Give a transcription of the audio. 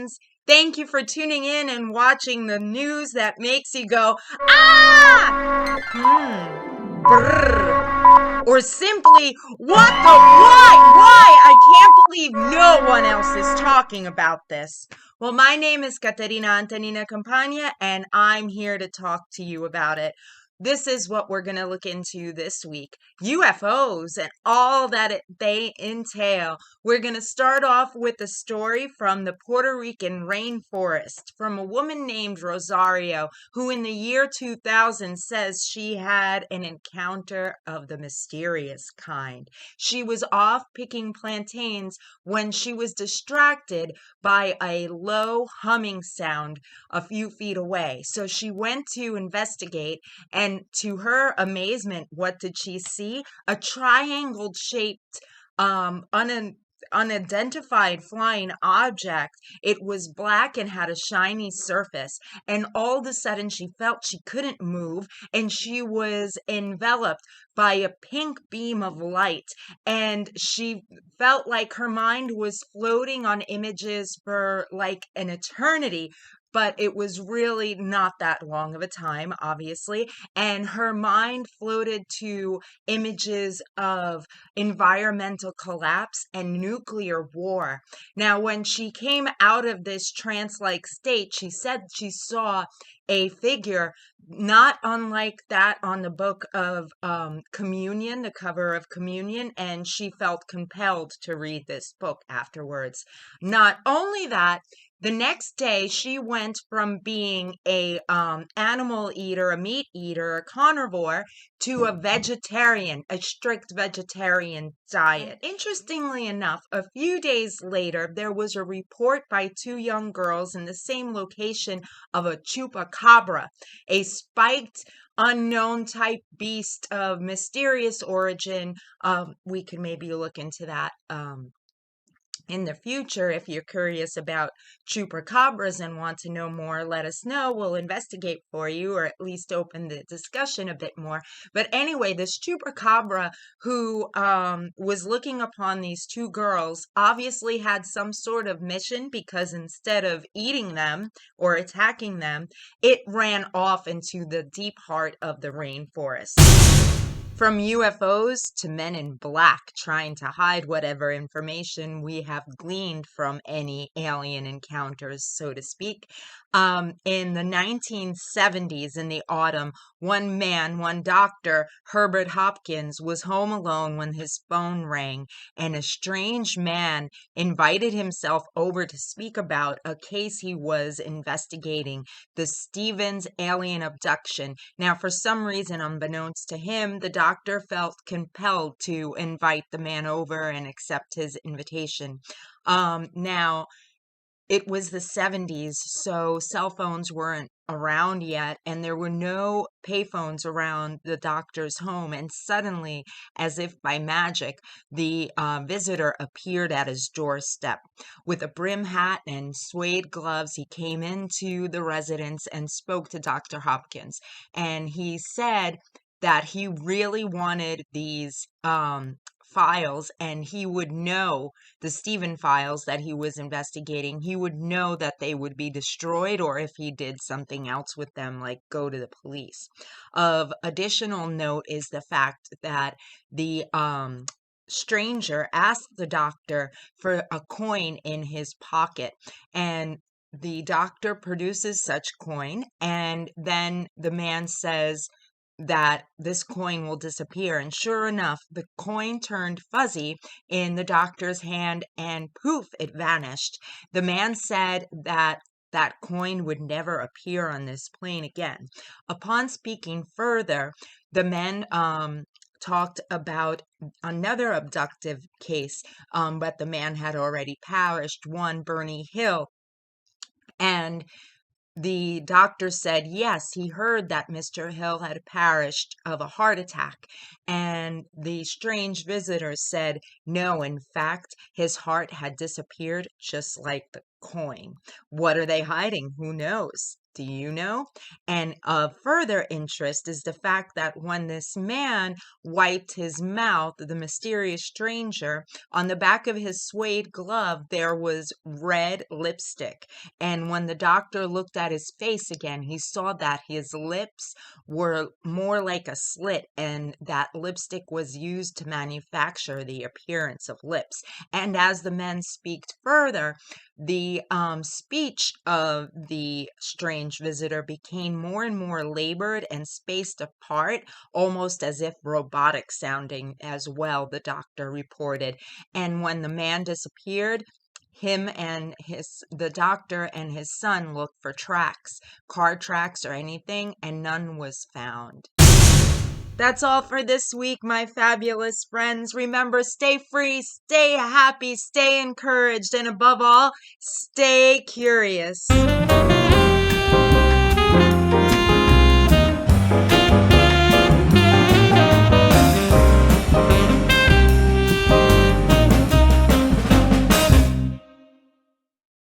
friends. Thank you for tuning in and watching the news that makes you go, ah! Brrr. Or simply, what the, why? I can't believe no one else is talking about this. Well, my name is Caterina Antonina Campagna, and I'm here to talk to you about it. This is what we're going to look into this week. UFOs and all that they entail. We're going to start off with a story from the Puerto Rican rainforest from a woman named Rosario, who in the year 2000 says she had an encounter of the mysterious kind. She was off picking plantains when she was distracted by a low humming sound a few feet away. So she went to investigate, and to her amazement, what did she see? A triangle shaped, unidentified flying object. It was black and had a shiny surface. And all of a sudden, she felt she couldn't move, and she was enveloped by a pink beam of light. And she felt like her mind was floating on images for like an eternity. But it was really not that long of a time, obviously. And her mind floated to images of environmental collapse and nuclear war. Now, when she came out of this trance-like state, she said she saw a figure not unlike that on the book of Communion, the cover of Communion, and she felt compelled to read this book afterwards. Not only that, the next day, she went from being a animal eater, a meat eater, a carnivore, to a vegetarian, a strict vegetarian diet. Interestingly enough, a few days later, there was a report by two young girls in the same location of a chupacabra, a spiked, unknown type beast of mysterious origin. We could maybe look into that in the future. If you're curious about chupacabras and want to know more, let us know. We'll investigate for you, or at least open the discussion a bit more. But anyway, this chupacabra who was looking upon these two girls obviously had some sort of mission, because instead of eating them or attacking them, it ran off into the deep heart of the rainforest. From UFOs to men in black trying to hide whatever information we have gleaned from any alien encounters, so to speak. In the 1970s, in the autumn, one doctor, Herbert Hopkins, was home alone when his phone rang, and a strange man invited himself over to speak about a case he was investigating, the Stevens alien abduction. Now, for some reason, unbeknownst to him, the doctor felt compelled to invite the man over and accept his invitation. Now, it was the 70s, so cell phones weren't around yet, and there were no payphones around the doctor's home. And suddenly, as if by magic, the visitor appeared at his doorstep. With a brim hat and suede gloves, he came into the residence and spoke to Dr. Hopkins. And he said that he really wanted these files, and he would know, the Steven files that he was investigating, he would know that they would be destroyed, or if he did something else with them, like go to the police. Of additional note is the fact that the stranger asked the doctor for a coin in his pocket, and the doctor produces such coin, and then the man says that this coin will disappear. And sure enough, the coin turned fuzzy in the doctor's hand, and poof, it vanished. The man said that that coin would never appear on this plane again. Upon speaking further, the men talked about another abductive case, but the man had already perished, one Bernie Hill. And the doctor said, yes, he heard that Mr. Hill had perished of a heart attack. And the strange visitor said, no, in fact, his heart had disappeared just like the coin. What are they hiding? Who knows? Do you know? And of further interest is the fact that when this man wiped his mouth, the mysterious stranger, on the back of his suede glove, there was red lipstick. And when the doctor looked at his face again, he saw that his lips were more like a slit, and that lipstick was used to manufacture the appearance of lips. And as the men speaked further, the speech of the strange visitor became more and more labored and spaced apart, almost as if robotic sounding as well, the doctor reported. And when the man disappeared, the doctor and his son looked for tracks, car tracks or anything, and none was found. That's all for this week, my fabulous friends. Remember, stay free, stay happy, stay encouraged, and above all, stay curious.